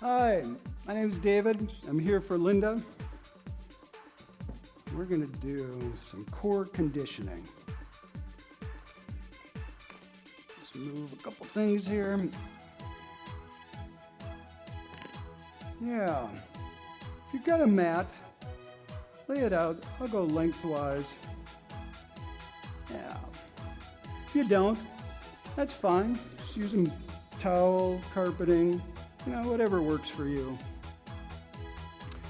Hi, my name is David. I'm here for Linda. We're going to do some core conditioning. Just move a couple things here. Yeah. If you've got a mat, lay it out. I'll go lengthwise. Yeah. If you don't, that's fine. Just use a towel, carpeting, whatever works for you.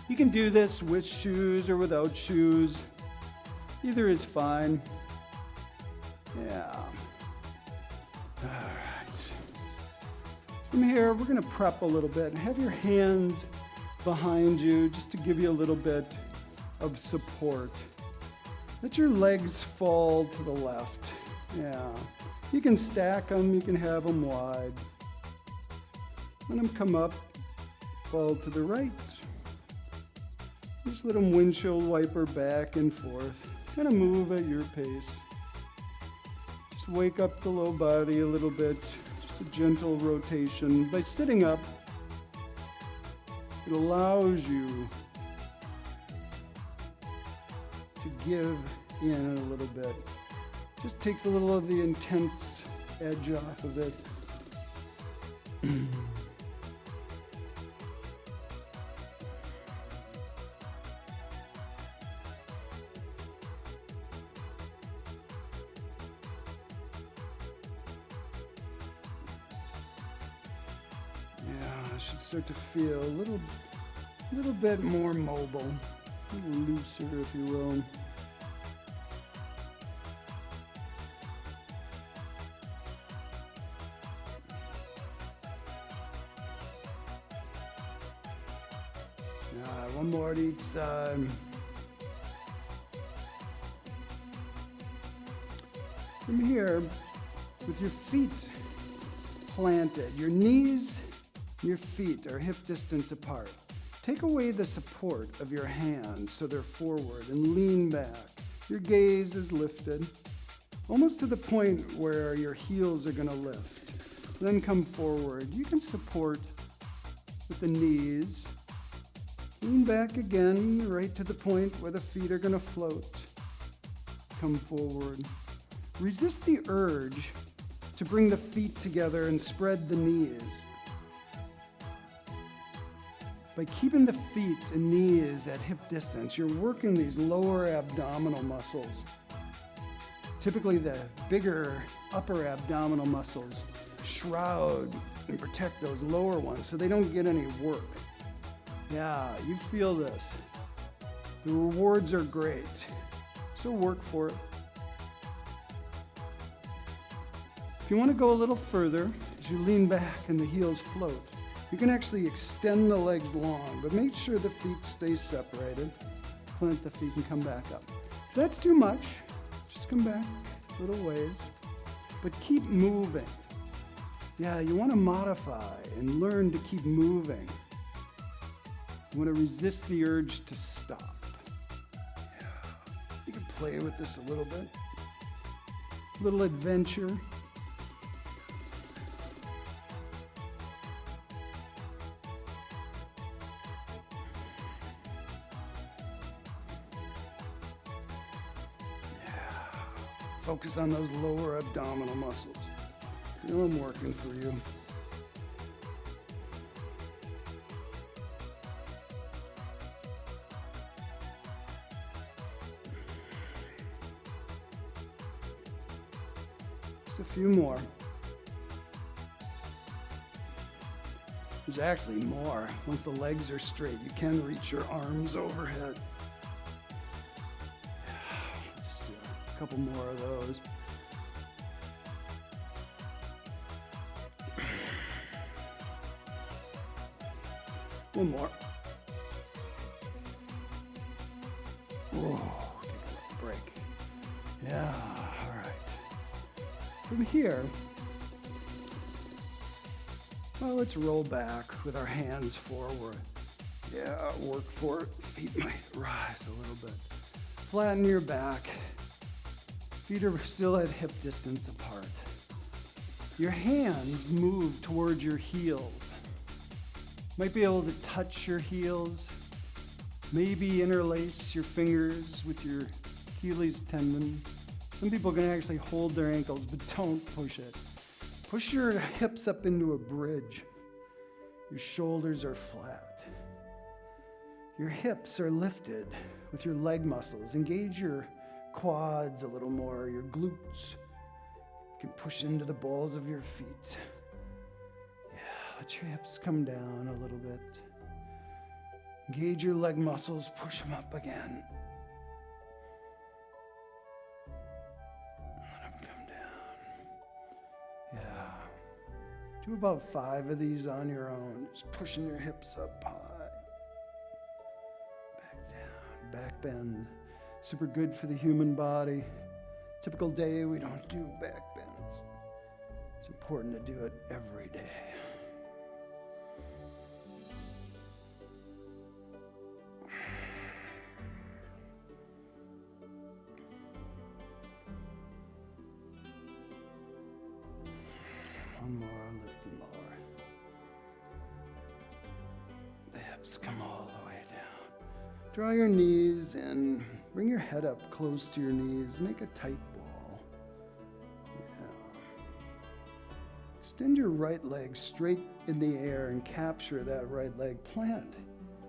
You can do this with shoes or without shoes. Either is fine. Yeah. All right. From here, we're going to prep a little bit. Have your hands behind you just to give you a little bit of support. Let your legs fall to the left. Yeah. You can stack them, you can have them wide. Let them come up, fall to the right. Just let them windshield wiper back and forth. Kind of move at your pace. Just wake up the low body a little bit. Just a gentle rotation. By sitting up, it allows you to give in a little bit. Just takes a little of the intense edge off of it. I should start to feel a little bit more mobile, a little looser, if you will. One more at each side. From here, with your feet planted, your knees, your feet are hip distance apart. Take away the support of your hands so they're forward and lean back. Your gaze is lifted, almost to the point where your heels are going to lift. Then come forward. You can support with the knees. Lean back again, right to the point where the feet are going to float. Come forward. Resist the urge to bring the feet together and spread the knees. By keeping the feet and knees at hip distance, you're working these lower abdominal muscles. Typically, the bigger upper abdominal muscles shroud and protect those lower ones so they don't get any work. Yeah, you feel this. The rewards are great, so work for it. If you want to go a little further, as you lean back and the heels float, you can actually extend the legs long, but make sure the feet stay separated. Plant the feet and come back up. If that's too much, just come back a little ways, but keep moving. Yeah, you want to modify and learn to keep moving. You want to resist the urge to stop. Yeah. You can play with this a little bit. A little adventure. Focus on those lower abdominal muscles. Feel them working for you. Just a few more. There's actually more. Once the legs are straight, you can reach your arms overhead. Just do a couple more of those. One more. Whoa, take a little break. Yeah, all right. From here, well, let's roll back with our hands forward. Yeah, work for it. Feet might rise a little bit. Flatten your back. Feet are still at hip distance apart. Your hands move towards your heels. Might be able to touch your heels, maybe interlace your fingers with your Achilles tendon. Some people can actually hold their ankles, but don't push it. Push your hips up into a bridge. Your shoulders are flat. Your hips are lifted with your leg muscles. Engage your quads a little more, your glutes. You can push into the balls of your feet. Yeah, let your hips come down a little bit. Engage your leg muscles, push them up again. Let them come down. Yeah. Do about 5 of these on your own, just pushing your hips up high. Back down, back bend. Super good for the human body. Typical day, we don't do back bends. It's important to do it every day. One more, lift them lower. The hips come all the way down. Draw your knees in. Bring your head up close to your knees. Make a tight ball. Yeah. Extend your right leg straight in the air and capture that right leg. Plant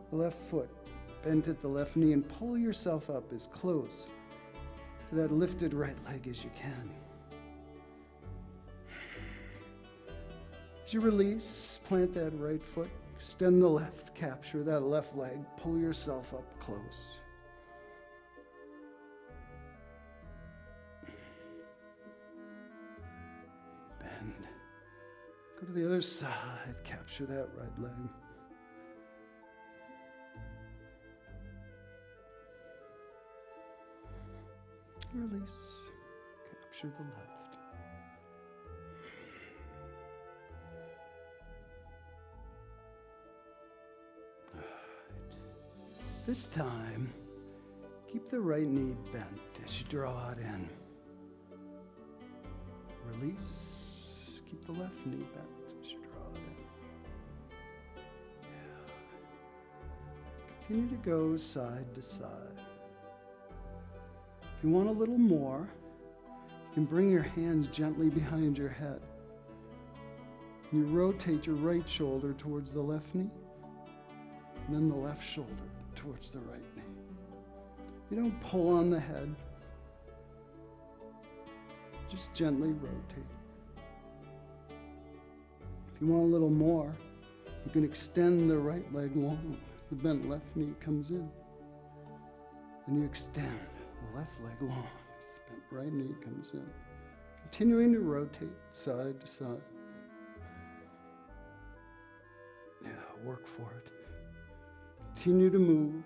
the left foot bent at the left knee and pull yourself up as close to that lifted right leg as you can. As you release, plant that right foot, extend the left, capture that left leg, pull yourself up close. Bend. Go to the other side, capture that right leg. Release, capture the left. This time, keep the right knee bent as you draw it in. Release. Keep the left knee bent as you draw it in. Yeah. Continue to go side to side. If you want a little more, you can bring your hands gently behind your head. You rotate your right shoulder towards the left knee, and then the left shoulder towards the right knee. You don't pull on the head. Just gently rotate. If you want a little more, you can extend the right leg long as the bent left knee comes in. Then you extend the left leg long as the bent right knee comes in. Continuing to rotate side to side. Yeah, work for it. Continue to move.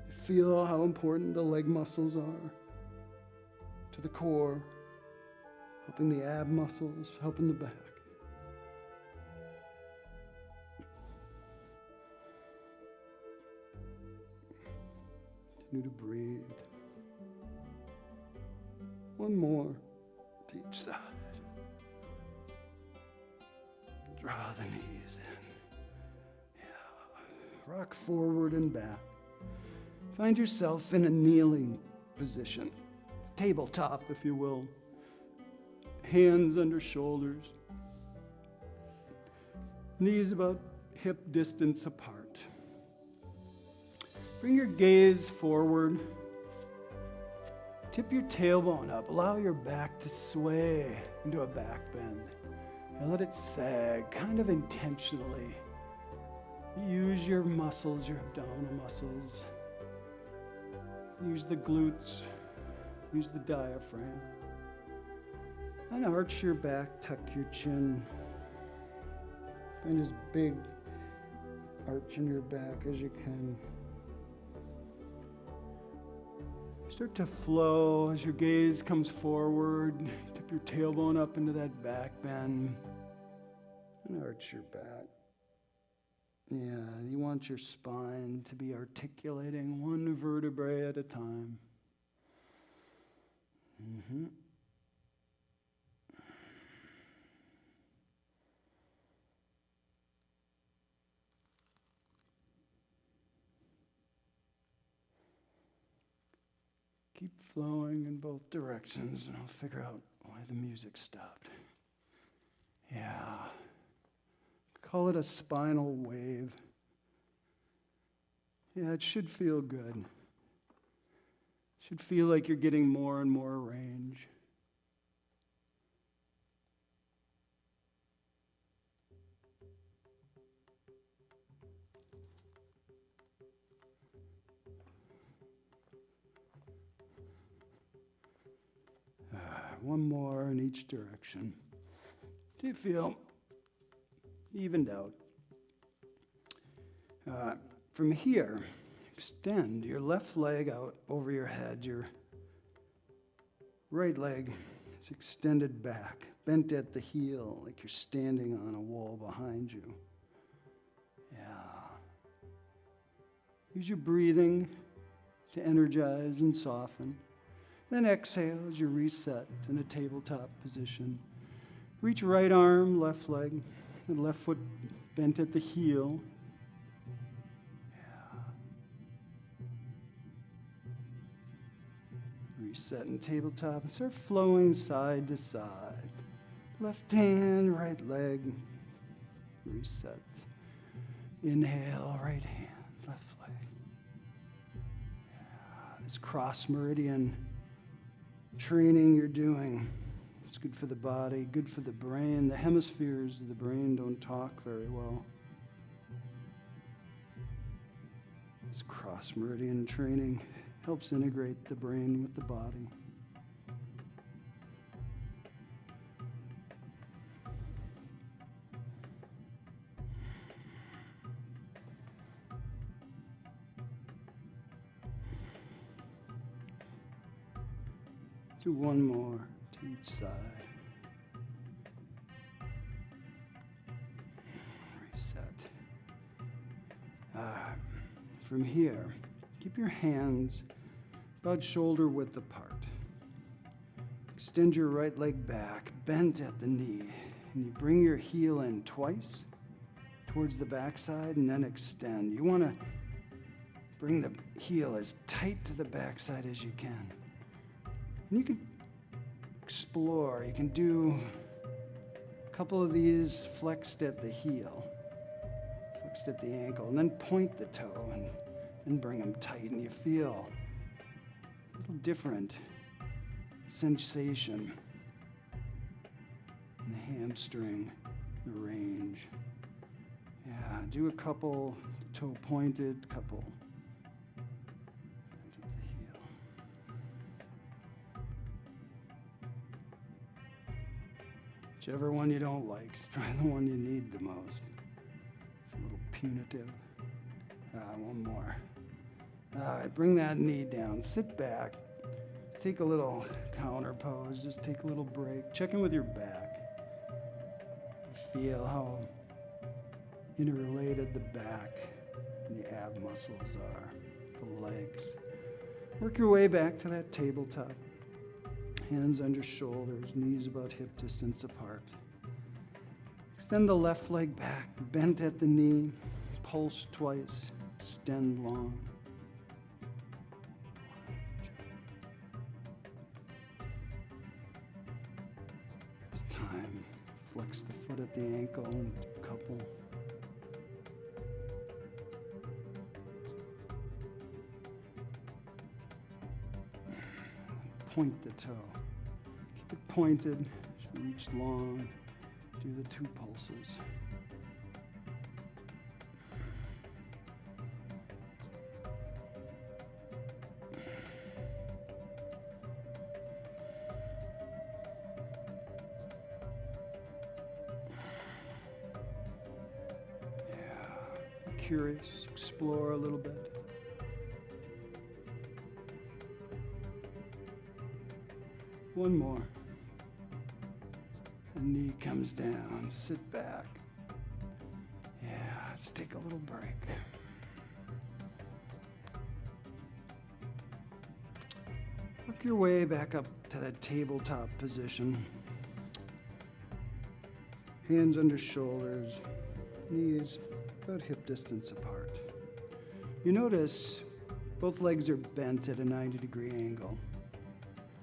You feel how important the leg muscles are to the core, helping the ab muscles, helping the back. Continue to breathe. One more to each side. Draw the knees in. Rock forward and back. Find yourself in a kneeling position. Tabletop, if you will. Hands under shoulders. Knees about hip distance apart. Bring your gaze forward. Tip your tailbone up. Allow your back to sway into a back bend. And let it sag, kind of intentionally. Use your muscles, your abdominal muscles. Use the glutes. Use the diaphragm. And arch your back, tuck your chin. Find as big arch in your back as you can. Start to flow as your gaze comes forward. Tip your tailbone up into that back bend. And arch your back. Yeah, you want your spine to be articulating one vertebrae at a time. Keep flowing in both directions, and I'll figure out why the music stopped. Yeah. Call it a spinal wave. Yeah, it should feel good. Should feel like you're getting more and more range. One more in each direction. Do you feel evened out? From here, extend your left leg out over your head. Your right leg is extended back, bent at the heel, like you're standing on a wall behind you. Yeah. Use your breathing to energize and soften. Then exhale as you reset in a tabletop position. Reach right arm, left leg, and left foot bent at the heel. Yeah. Reset in tabletop and start flowing side to side. Left hand, right leg. Reset. Inhale, right hand, left leg. Yeah. This cross meridian training you're doing. It's good for the body, good for the brain. The hemispheres of the brain don't talk very well. This cross meridian training helps integrate the brain with the body. Do one more to each side. Reset. From here, keep your hands about shoulder width apart. Extend your right leg back, bent at the knee, and you bring your heel in twice towards the backside and then extend. You want to bring the heel as tight to the backside as you can. And you can explore. You can do a couple of these flexed at the heel, flexed at the ankle, and then point the toe and bring them tight, and you feel a little different sensation in the hamstring, the range. Yeah, do a couple toe pointed, couple bent at the heel. Whichever one you don't like is probably the one you need the most. It's a little punitive. One more. All right, bring that knee down. Sit back. Take a little counter pose. Just take a little break. Check in with your back. Feel how interrelated the back and the ab muscles are, the legs. Work your way back to that tabletop. Hands under shoulders, knees about hip distance apart. Extend the left leg back, bent at the knee, pulse twice, extend long. It's time. Flex the foot at the ankle and couple. Point the toe. Keep it pointed. Should reach long. Do the 2 pulses. Yeah. Be curious. Explore a little bit. One more. The knee comes down. Sit back. Yeah, let's take a little break. Work your way back up to that tabletop position. Hands under shoulders, knees about hip distance apart. You notice Both legs are bent at a 90-degree angle.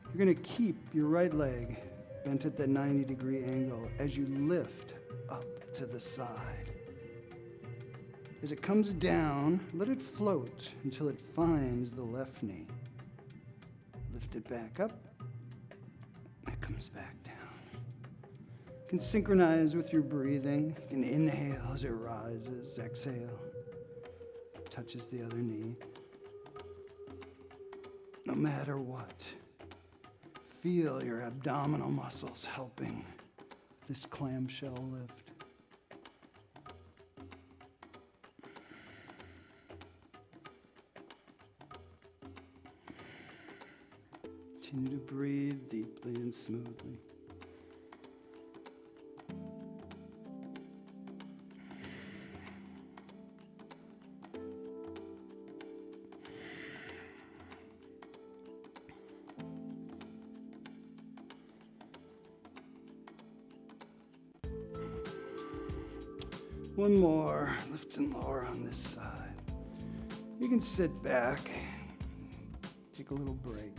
You're going to keep your right leg bent at that 90-degree angle as you lift up to the side. As it comes down, let it float until it finds the left knee. Lift it back up, and it comes back down. You can synchronize with your breathing. You can inhale as it rises, exhale, touches the other knee. No matter what, feel your abdominal muscles helping this clamshell lift. Continue to breathe deeply and smoothly. One more, lift and lower on this side. You can sit back, take a little break.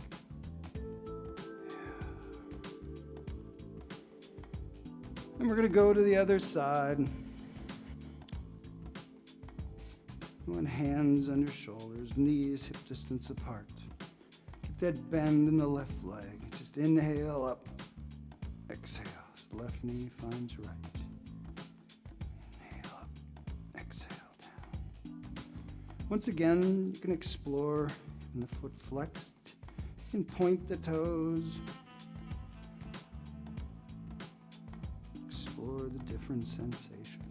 And we're going to go to the other side. One hands under shoulders, knees hip distance apart. Keep that bend in the left leg. Just inhale up, exhale. Left knee finds right. Inhale up, exhale down. Once again, you can explore in the foot flexed. You can point the toes. Explore the different sensations.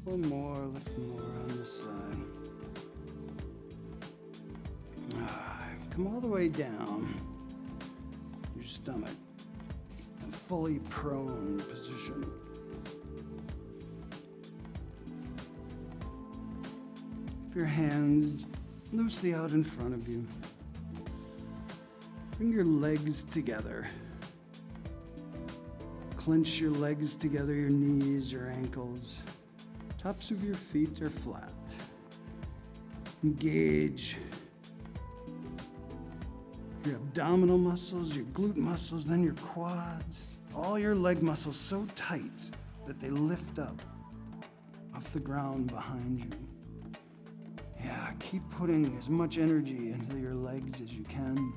One more, lift more on this side. Come all the way down your stomach, a fully prone position. Keep your hands loosely out in front of you. Bring your legs together. Clench your legs together, your knees, your ankles. Tops of your feet are flat. Engage your abdominal muscles, your glute muscles, then your quads. All your leg muscles so tight that they lift up off the ground behind you. Yeah, keep putting as much energy into your legs as you can.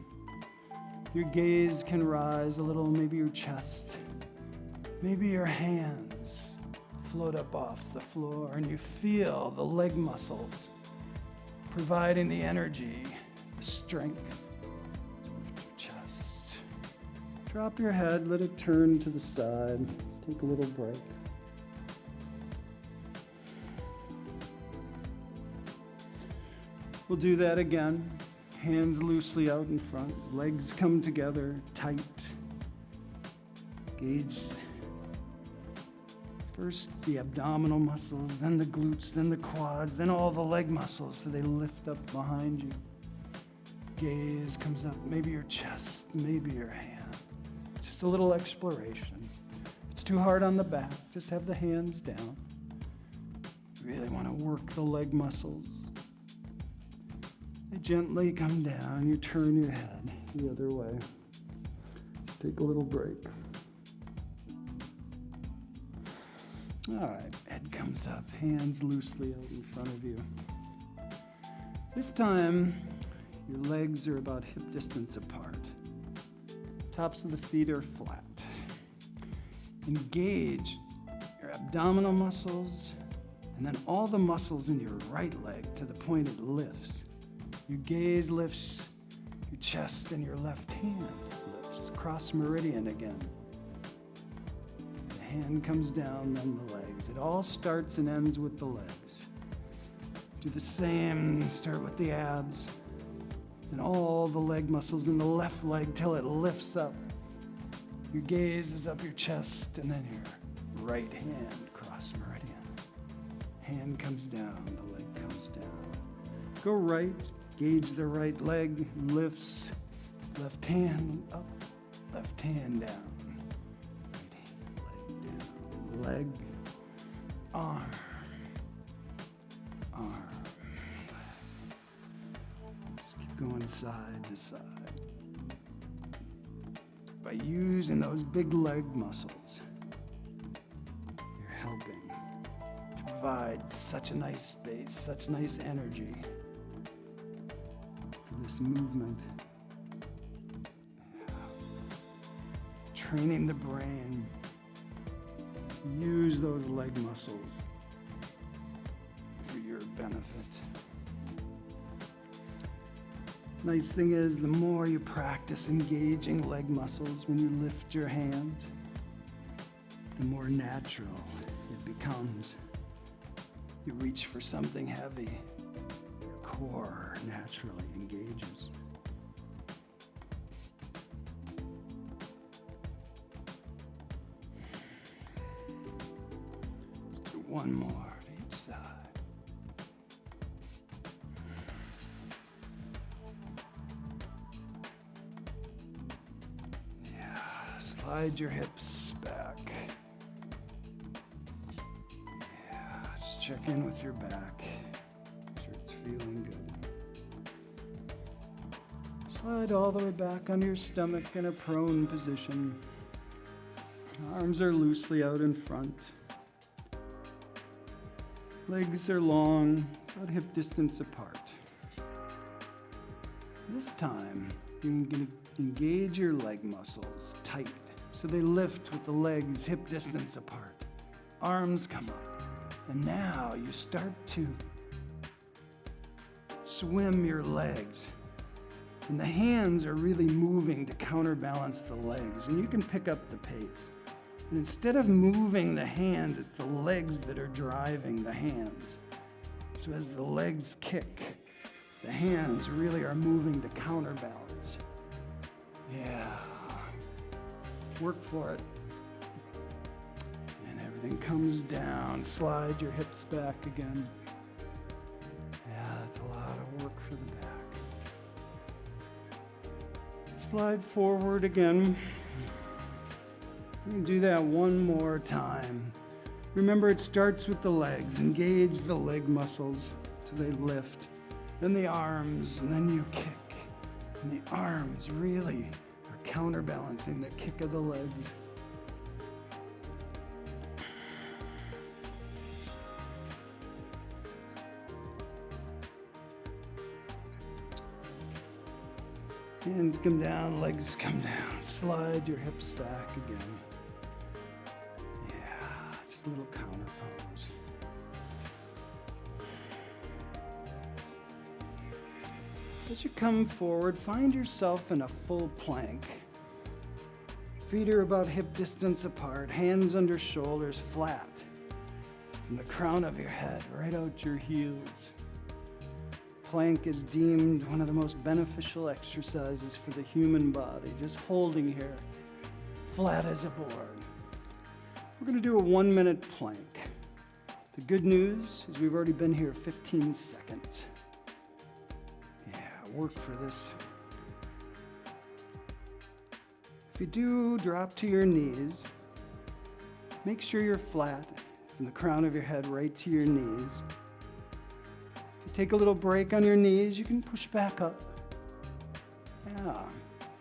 Your gaze can rise a little, maybe your chest, maybe your hands float up off the floor, and you feel the leg muscles providing the energy, the strength to lift your chest. Drop your head, let it turn to the side. Take a little break. We'll do that again. Hands loosely out in front, legs come together tight. Engage first the abdominal muscles, then the glutes, then the quads, then all the leg muscles so they lift up behind you. Gaze comes up, maybe your chest, maybe your hand. Just a little exploration. If it's too hard on the back, just have the hands down. You really want to work the leg muscles. They gently come down, you turn your head the other way. Take a little break. All right, head comes up, hands loosely out in front of you. This time, your legs are about hip distance apart. Tops of the feet are flat. Engage your abdominal muscles, and then all the muscles in your right leg to the point it lifts. Your gaze lifts, your chest and your left hand lifts, cross meridian again. Hand comes down, then the legs. It all starts and ends with the legs. Do the same, start with the abs and all the leg muscles in the left leg till it lifts up. Your gaze is up your chest, and then your right hand cross meridian. Hand comes down, the leg comes down. Go right, gauge the right leg, lifts, left hand up, left hand down. Right hand, leg down, leg, arm, arm, leg. Just keep going side to side. By using those big leg muscles, you're helping to provide such a nice space, such nice energy for this movement. Training the brain, use those leg muscles for your benefit. Nice thing is, the more you practice engaging leg muscles when you lift your hands, the more natural it becomes. You reach for something heavy, your core naturally engages. Let's do one more to each side. Slide your hips back. Yeah, just check in with your back. Make sure it's feeling good. Slide all the way back onto your stomach in a prone position. Arms are loosely out in front. Legs are long, about hip distance apart. This time, you're going to engage your leg muscles tight, so they lift with the legs hip distance apart. Arms come up. And now you start to swim your legs. And the hands are really moving to counterbalance the legs. And you can pick up the pace. And instead of moving the hands, it's the legs that are driving the hands. So as the legs kick, the hands really are moving to counterbalance. Yeah. Work for it. And everything comes down. Slide your hips back again. Yeah, that's a lot of work for the back. Slide forward again. You can do that one more time. Remember, it starts with the legs. Engage the leg muscles so they lift. Then the arms, and then you kick. And the arms really counterbalancing the kick of the legs. Hands come down, legs come down. Slide your hips back again. Yeah, just a little counter pose. As you come forward, find yourself in a full plank. Feet are about hip distance apart, hands under shoulders, flat. From the crown of your head, right out your heels. Plank is deemed one of the most beneficial exercises for the human body, just holding here, flat as a board. We're going to do a 1-minute plank. The good news is we've already been here 15 seconds. Work for this. If you do drop to your knees, make sure you're flat from the crown of your head right to your knees. If you take a little break on your knees, you can push back up. Yeah.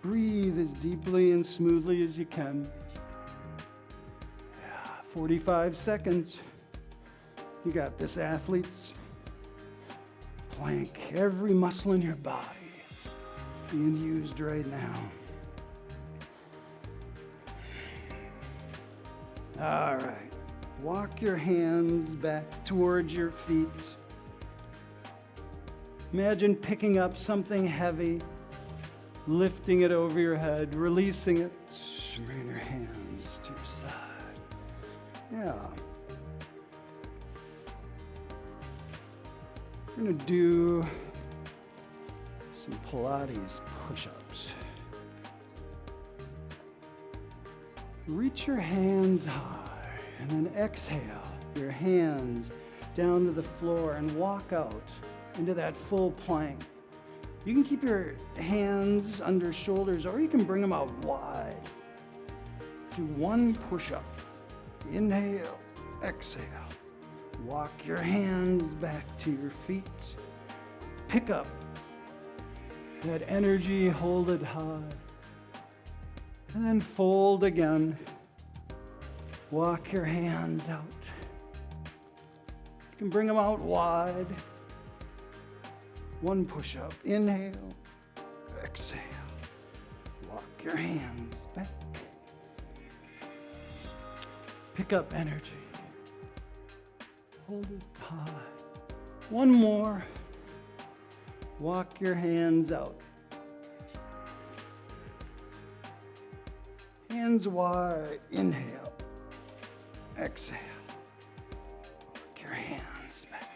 Breathe as deeply and smoothly as you can. Yeah. 45 seconds. You got this, athletes. Plank, every muscle in your body being used right now. All right, walk your hands back towards your feet. Imagine picking up something heavy, lifting it over your head, releasing it, bring your hands to your side. Yeah. We're going to do some Pilates push-ups. Reach your hands high and then exhale your hands down to the floor and walk out into that full plank. You can keep your hands under shoulders or you can bring them out wide. Do one push-up. Inhale, exhale. Walk your hands back to your feet. Pick up that energy, hold it high. And then fold again. Walk your hands out. You can bring them out wide. One push-up. Inhale, exhale. Walk your hands back. Pick up energy. Hold it high. One more. Walk your hands out. Hands wide. Inhale. Exhale. Walk your hands back.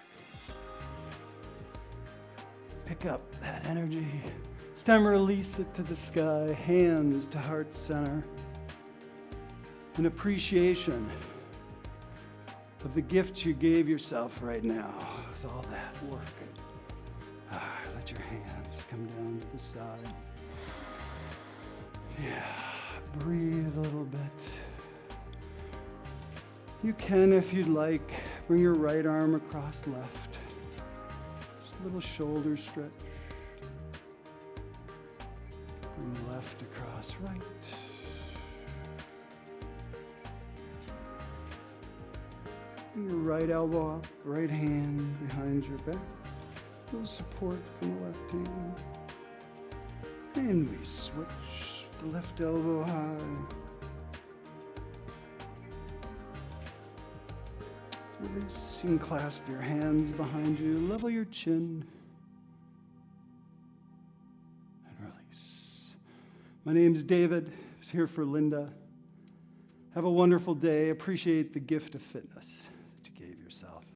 Pick up that energy. It's time to release it to the sky. Hands to heart center. An appreciation of the gift you gave yourself right now with all that work. Let your hands come down to the side. Yeah, breathe a little bit. You can, if you'd like, bring your right arm across left. Just a little shoulder stretch. Bring left across right. Bring your right elbow up, right hand behind your back. A little support from the left hand. And we switch the left elbow high. Release. You can clasp your hands behind you, level your chin, and release. My name's David. I was here for Linda. Have a wonderful day. Appreciate the gift of fitness.